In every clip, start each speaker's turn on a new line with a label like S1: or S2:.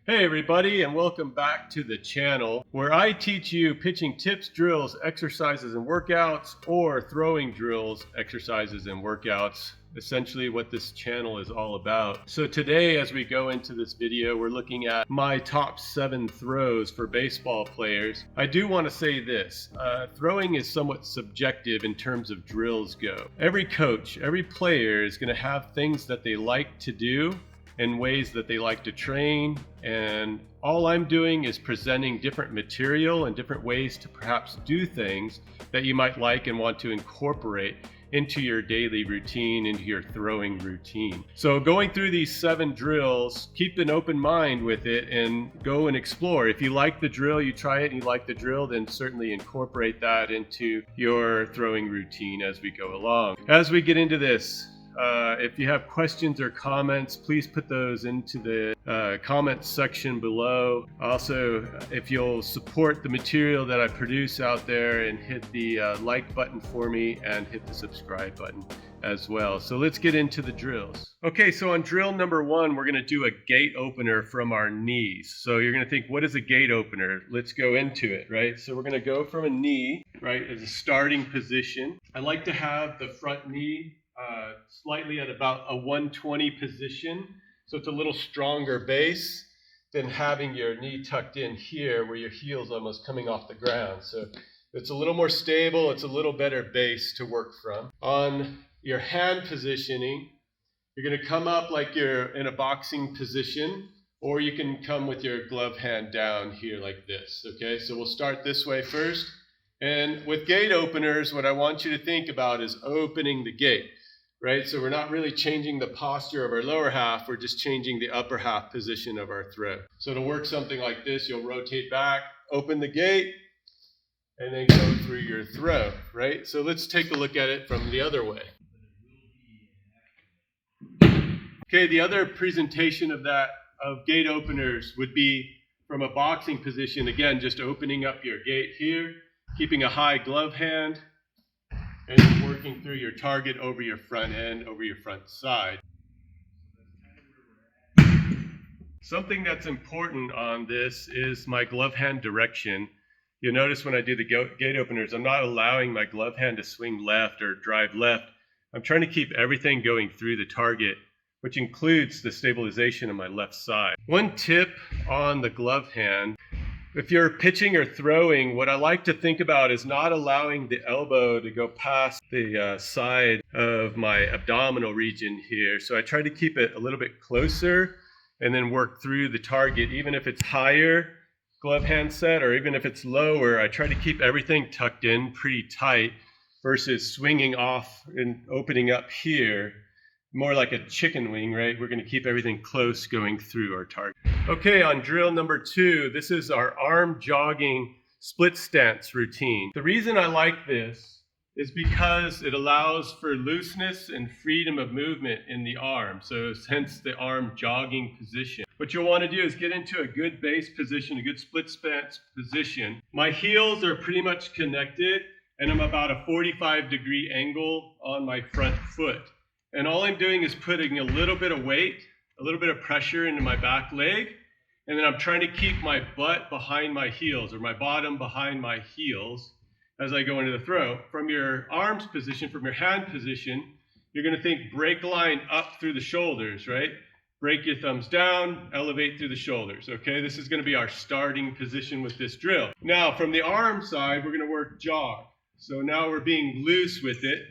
S1: Hey everybody, and welcome back to the channel where I teach you pitching tips, drills, exercises, and workouts, or throwing drills, exercises, and workouts. Essentially what this channel is all about. So today, as we go into this video, we're looking at my top 7 throws for baseball players. I do want to say this, throwing is somewhat subjective in terms of drills go. Every coach, every player is going to have things that they like to do and ways that they like to train, and all I'm doing is presenting different material and different ways to perhaps do things that you might like and want to incorporate into your daily routine, into your throwing routine. So going through these 7 drills, keep an open mind with it and go and explore. If you like the drill, you try it and you like the drill, then certainly incorporate that into your throwing routine as we go along. As we get into this, if you have questions or comments, please put those into the comments section below. Also, if you'll support the material that I produce out there and hit the like button for me and hit the subscribe button as well. So let's get into the drills. Okay, so on drill number 1, we're going to do a gate opener from our knees. So you're going to think, what is a gate opener? Let's go into it, right? So we're going to go from a knee, right, as a starting position. I like to have the front knee slightly at about a 120 position, so it's a little stronger base than having your knee tucked in here where your heel's almost coming off the ground. So it's a little more stable, it's a little better base to work from. On your hand positioning, you're going to come up like you're in a boxing position, or you can come with your glove hand down here like this. Okay, so we'll start this way first. And with gate openers, what I want you to think about is opening the gate. Right, so we're not really changing the posture of our lower half, we're just changing the upper half position of our throw. So to work something like this, you'll rotate back, open the gate, and then go through your throw, right? So let's take a look at it from the other way. Okay, the other presentation of gate openers would be from a boxing position, again, just opening up your gate here, keeping a high glove hand, and working through your target over your front end, over your front side. Something that's important on this is my glove hand direction. You'll notice when I do the gate openers, I'm not allowing my glove hand to swing left or drive left. I'm trying to keep everything going through the target, which includes the stabilization of my left side. One tip on the glove hand, if you're pitching or throwing, what I like to think about is not allowing the elbow to go past the side of my abdominal region here. So I try to keep it a little bit closer and then work through the target. Even if it's higher glove hand set or even if it's lower, I try to keep everything tucked in pretty tight versus swinging off and opening up here. More like a chicken wing, right? We're going to keep everything close going through our target. Okay, on drill number 2, this is our arm jogging split stance routine. The reason I like this is because it allows for looseness and freedom of movement in the arm. So hence the arm jogging position. What you'll want to do is get into a good base position, a good split stance position. My heels are pretty much connected and I'm about a 45-degree angle on my front foot. And all I'm doing is putting a little bit of weight, a little bit of pressure into my back leg, and then I'm trying to keep my butt behind my heels or my bottom behind my heels as I go into the throw. From your arms position, from your hand position, you're going to think break line up through the shoulders, right? Break your thumbs down, elevate through the shoulders, okay? This is going to be our starting position with this drill. Now, from the arm side, we're going to work jog. So now we're being loose with it.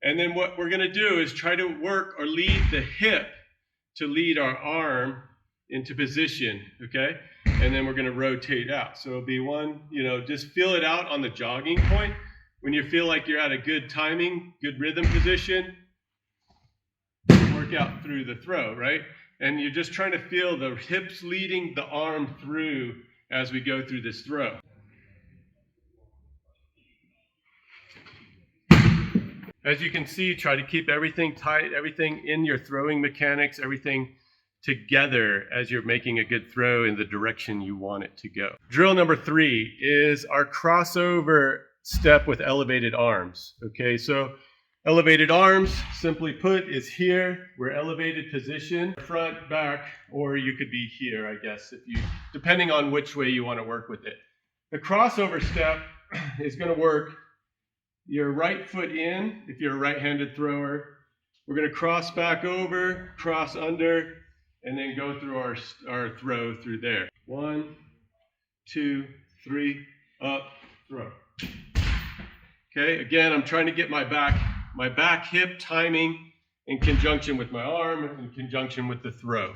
S1: And then what we're going to do is try to work or lead the hip to lead our arm into position, okay? And then we're going to rotate out. So it'll be one, just feel it out on the jogging point. When you feel like you're at a good timing, good rhythm position, work out through the throw, right? And you're just trying to feel the hips leading the arm through as we go through this throw. As you can see, try to keep everything tight, everything in your throwing mechanics, everything together as you're making a good throw in the direction you want it to go. Drill number 3 is our crossover step with elevated arms. Okay, so Elevated arms, simply put, is here. We're elevated position, front, back, or you could be here, I guess, depending on which way you want to work with it. The crossover step is going to work your right foot in, if you're a right-handed thrower. We're going to cross back over, cross under, and then go through our throw through there. 1, 2, 3, up, throw. Okay, again, I'm trying to get my back hip timing in conjunction with my arm, in conjunction with the throw.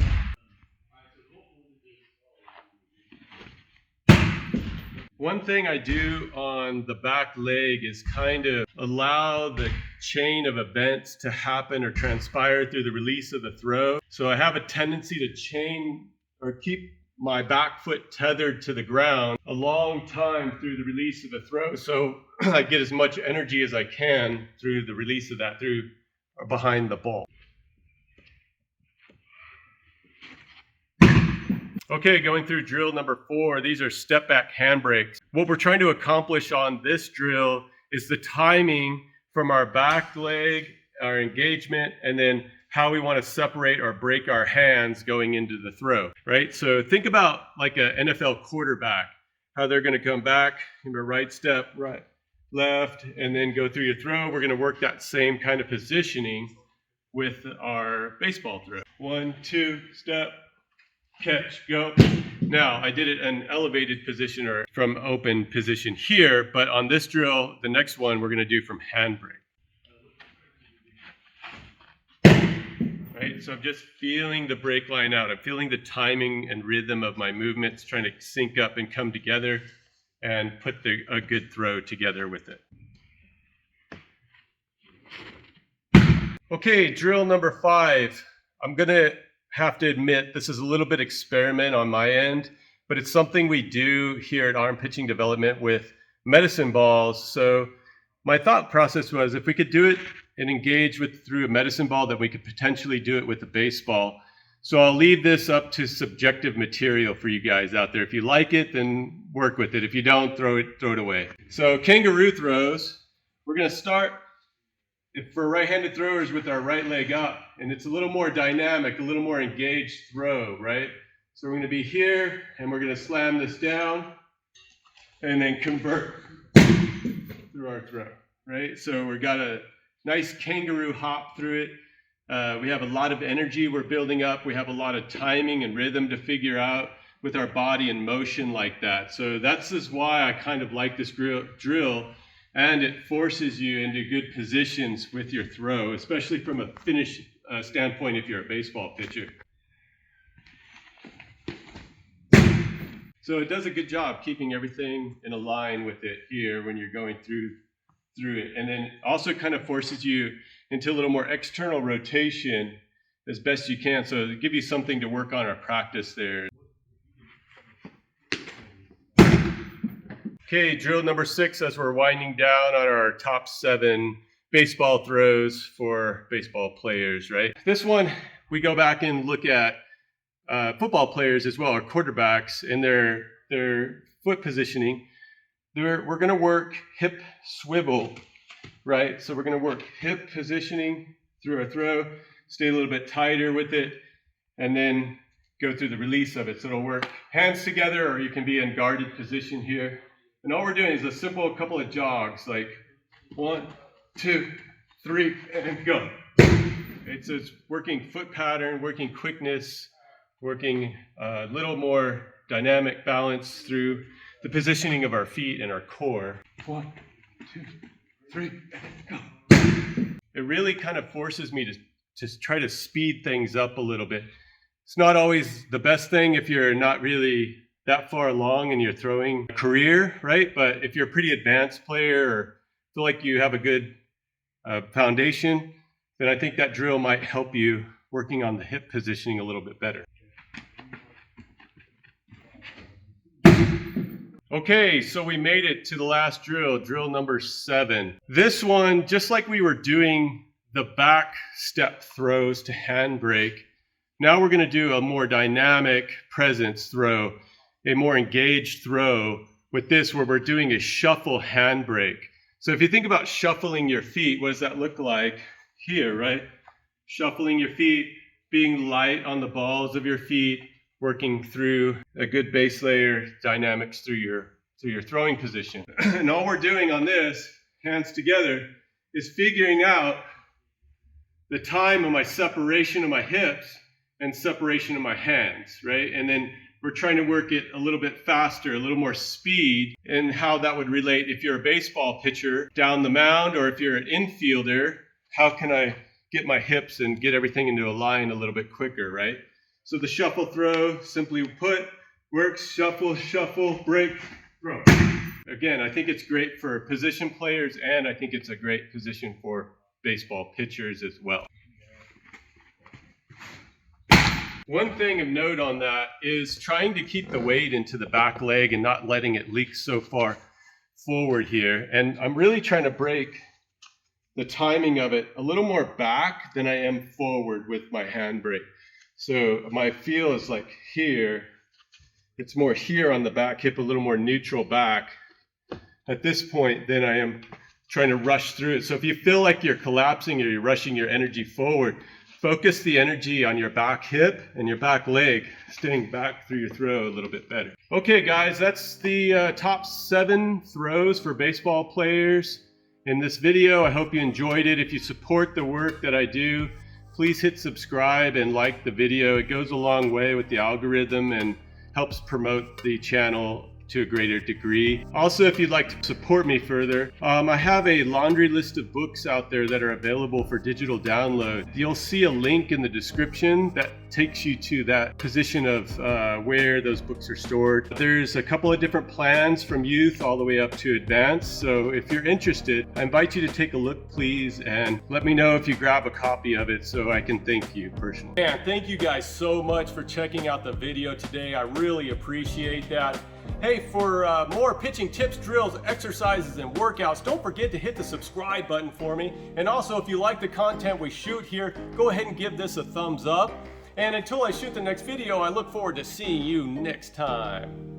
S1: One thing I do on the back leg is kind of allow the chain of events to happen or transpire through the release of the throw. So I have a tendency to chain or keep my back foot tethered to the ground a long time through the release of the throw, so I get as much energy as I can through the release of that, through or behind the ball. Okay, going through drill number 4, these are step back handbrakes. What we're trying to accomplish on this drill is the timing from our back leg, our engagement, and then how we want to separate or break our hands going into the throw, right? So think about like an NFL quarterback, how they're going to come back, right step, right, left, and then go through your throw. We're going to work that same kind of positioning with our baseball throw. 1, 2, step, catch, go. Now, I did it in elevated position or from open position here, but on this drill, the next one, we're going to do from handbrake. Right, so I'm just feeling the brake line out. I'm feeling the timing and rhythm of my movements, trying to sync up and come together and put a good throw together with it. Okay, drill number 5. I'm going to have to admit this is a little bit experiment on my end, but it's something we do here at Arm Pitching Development with medicine balls. So my thought process was if we could do it and engage through a medicine ball, that we could potentially do it with a baseball. So I'll leave this up to subjective material for you guys out there. If you like it, then work with it. If you don't, throw it away. So kangaroo throws, we're going to start for right-handed throwers with our right leg up, and it's a little more dynamic, a little more engaged throw, right? So we're going to be here, and we're going to slam this down, and then convert through our throw, right? So we've got a nice kangaroo hop through it. We have a lot of energy we're building up. We have a lot of timing and rhythm to figure out with our body in motion like that. So that's just why I kind of like this drill, and it forces you into good positions with your throw, especially from a finish standpoint if you're a baseball pitcher. So it does a good job keeping everything in a line with it here when you're going through it, and then also kind of forces you into a little more external rotation as best you can, so to give you something to work on or practice there. Okay, drill number 6 as we're winding down on our top 7 baseball throws for baseball players, right? This one, we go back and look at football players as well, or quarterbacks, and their foot positioning. We're going to work hip swivel, right? So we're going to work hip positioning through our throw, stay a little bit tighter with it, and then go through the release of it. So it'll work hands together, or you can be in guarded position here. And all we're doing is a simple couple of jogs, like 1, 2, 3, and go. Okay, so it's working foot pattern, working quickness, working a little more dynamic balance through the positioning of our feet and our core. 1, 2, 3, go. It really kind of forces me to try to speed things up a little bit. It's not always the best thing if you're not really that far along in your throwing career, right? But if you're a pretty advanced player or feel like you have a good foundation, then I think that drill might help you working on the hip positioning a little bit better. Okay, so we made it to the last drill number 7. This one, just like we were doing the back step throws to handbrake, now we're going to do a more dynamic presence throw, a more engaged throw with this where we're doing a shuffle handbrake. So if you think about shuffling your feet, what does that look like here, right? Shuffling your feet, being light on the balls of your feet, working through a good base layer dynamics through your throwing position. And all we're doing on this, hands together, is figuring out the time of my separation of my hips and separation of my hands, right? And then we're trying to work it a little bit faster, a little more speed, and how that would relate if you're a baseball pitcher down the mound, or if you're an infielder, how can I get my hips and get everything into a line a little bit quicker, right? So the shuffle throw, simply put, works shuffle, shuffle, break, throw. Again, I think it's great for position players, and I think it's a great position for baseball pitchers as well. One thing of note on that is trying to keep the weight into the back leg and not letting it leak so far forward here. And I'm really trying to break the timing of it a little more back than I am forward with my hand brake. So my feel is like here. It's more here on the back hip, a little more neutral back at this point than I am trying to rush through it. So if you feel like you're collapsing or you're rushing your energy forward, focus the energy on your back hip and your back leg, staying back through your throw a little bit better. Okay guys, that's the top 7 throws for baseball players in this video. I hope you enjoyed it. If you support the work that I do, please hit subscribe and like the video. It goes a long way with the algorithm and helps promote the channel to a greater degree. Also, if you'd like to support me further, I have a laundry list of books out there that are available for digital download. You'll see a link in the description that takes you to that position of where those books are stored. There's a couple of different plans from youth all the way up to advanced. So if you're interested, I invite you to take a look, please, and let me know if you grab a copy of it so I can thank you personally. And thank you guys so much for checking out the video today. I really appreciate that. Hey, for more pitching tips, drills, exercises, and workouts, don't forget to hit the subscribe button for me. And also, if you like the content we shoot here, go ahead and give this a thumbs up. And until I shoot the next video, I look forward to seeing you next time.